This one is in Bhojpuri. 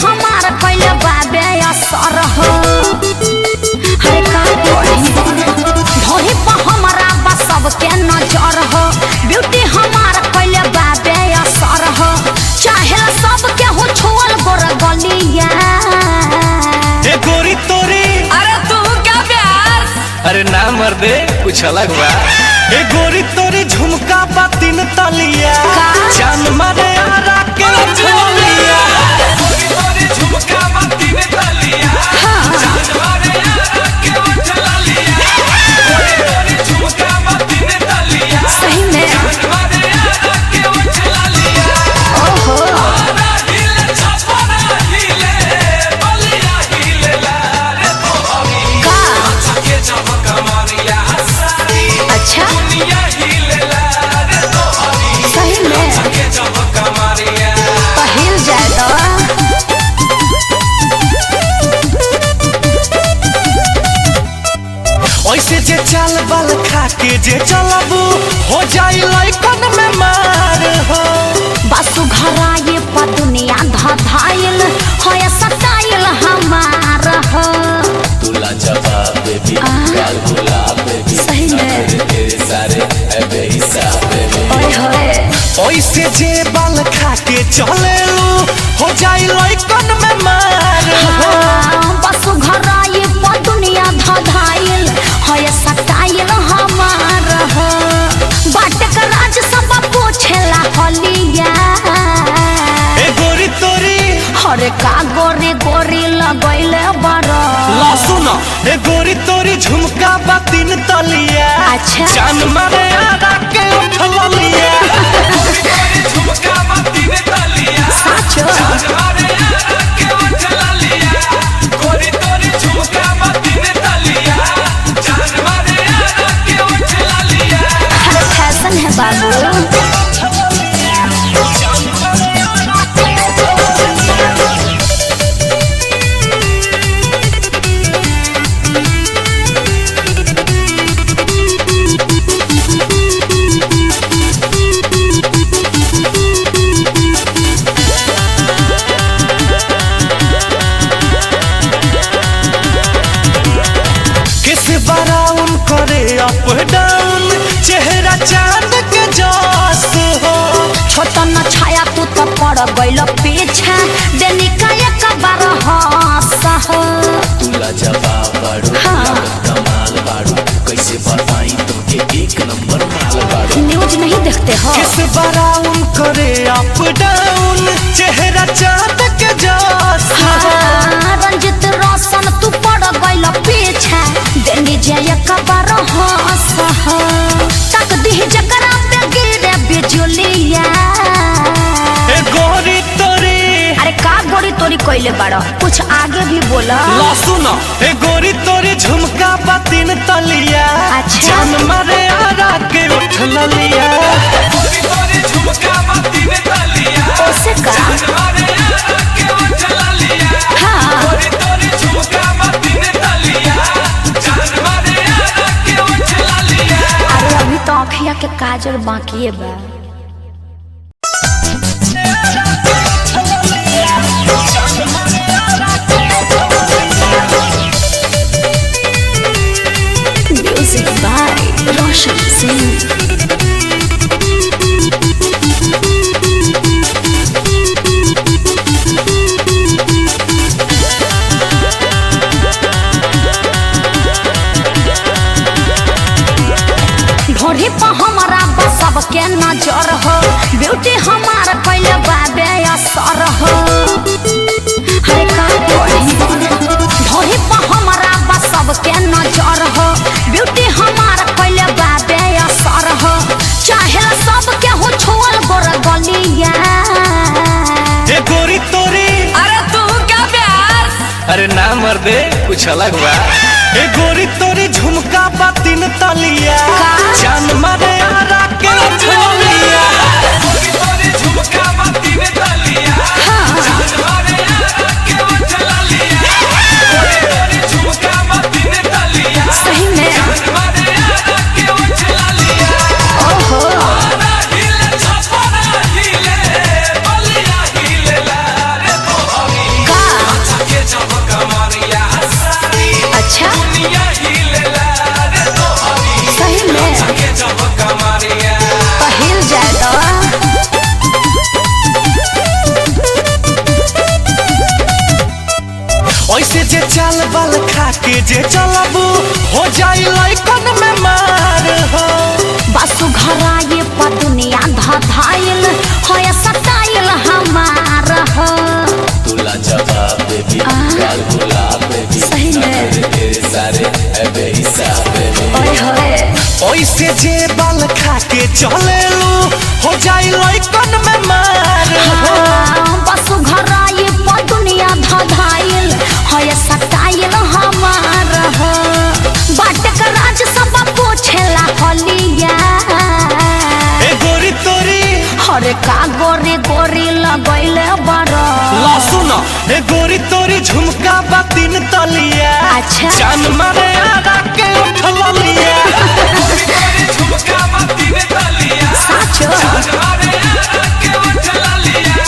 हमार कैले बाबे असर हो हरे का ढोही पर हमारा बा सबके नजर हो ब्यूटी हमार कैले बाबे असर हो चाहे सबके हो छोल गोर गलिया ए गोरी तोरी अरे तू क्या प्यार अरे ना मर्दे कुछ अलग बा ए गोरी तोरी झुमका बा 3 तलिया जान मारे आरा के झोलिया गोरी तोरी झुमका बा 3 तलिया जान मारे आरा के झोलिया गोरी तोरी झुमका बा 3 तलिया सही में जान मारे आरा के झोलिया ओहो आरा हिले छपरा हिले बलिया हिले लारे तो अभी का के चमक मारिया अच्छा दुनिया हिले लारे तो अभी सही में के चमक मारिया पहिल जाए ऐसे जे चाल बाल खा के जे चलबू हो जाई लइकन में मार हो बसु घराए पर दुनिया धधाइल होय सटाइल हमार हो तुला जवाब बेबी गाल गुलाब बेबी सही में तेरे सारे है बेहिसाब बेबी ओए होए ऐसे जे बाल खा के चलेलू हो जाई लइकन में मार हो बसु घराए पर दुनिया धधाइल होय सटाइल हमार हो बाट का राज सब पूछेला हलिया ए गोरी तोरी हरे का गोरी गोरी लगैले बड़ ला सुनो ए गोरी तोरी झुमका बा 3 तलिया अच्छा। जान मारे आरा के उठलिया गोरी तोरी झुमका बा 3 तलिया साचो जान मारे आरा के उठलिया गोरी तोरी झुमका बा 3 तलिया जान मारे आरा के उठलिया हर फैशन है बाबू किस बराउन करे अप डाउन चेहरा चांद के जस हो छोटा न छाया तू तो पड़ गइल पीछे देनी का एक बार हंस हो तुला जवाब बाड़ू लागत कमाल बाड़ू कैसे बताई तुमके एक नंबर माल बाड़ू न्यूज नहीं देखते हो किस बराउन करे अप डाउन चेहरा चांद के जस हो हाँ, रंजित रोशन तू पड़ गइल पीछे देनी जे एक बार हंस हो तक दी जकरा पे गिरे बिजुलिया ए गोरी तोरी अरे का गोरी तोरी कइले बाड़ कुछ आगे भी बोला ला सुनो ए गोरी तोरी झुमका बा 3 तलिया अच्छा। जान मारे आरा के उठलिया गोरी तोरी झुमका बा 3 तलिया ओसे का जान मारे आरा के उठलिया हाँ गोरी तोरी झुमका बा 3 तलिया जान मारे आरा के उठलिया अरे अभी तो अखिया के काजल बाकी है बा म्यूजिक बाय रोशन सिंह ढोरी पर हमारा बस सबके नजर हो ब्यूटी हमार कैले बाबे असर हो हरे का ढोरी पर हमारा बस सबके नजर हो ब्यूटी हमार कैले बाबे असर हो चाहे सबके हो छोल गोर गलिया ए गोरी तोरी अरे तू क्या प्यार अरे ना मर्दे कुछ अलग बा ए गोरी तोरी झुमका बा 3 तलिया जान मारे आरा के झोलिया गोरी तोरी झुमका बा 3 तलिया जान मारे आरा के झोलिया गोरी तोरी झुमका बा 3 तलिया सही में जान मारे आरा के झोलिया ओहो आरा हिले छपरा हिले बलिया हिले लारे तो अभी जे चाल बाल खा के जे चलबू हो जाई लइकन में मार हो। बसु घराए पर दुनिया धाइल होय सटाइल हमार हो। तुला जवाब बेबी गाल गुलाब बेबी सही में तेरे सारे ऐबे हिसाब बेबी ओए होए ओइसे जे बाल खा के चलेलू हो जाई लइकन में मार हो। बसु घराए पर दुनिया धाइल होय सटाइल हमार हो। बाटक राज सब पूछेला हलिया ए गोरी तोरी हरे का गोरी गोरी लगैले बड़ ला सुन ए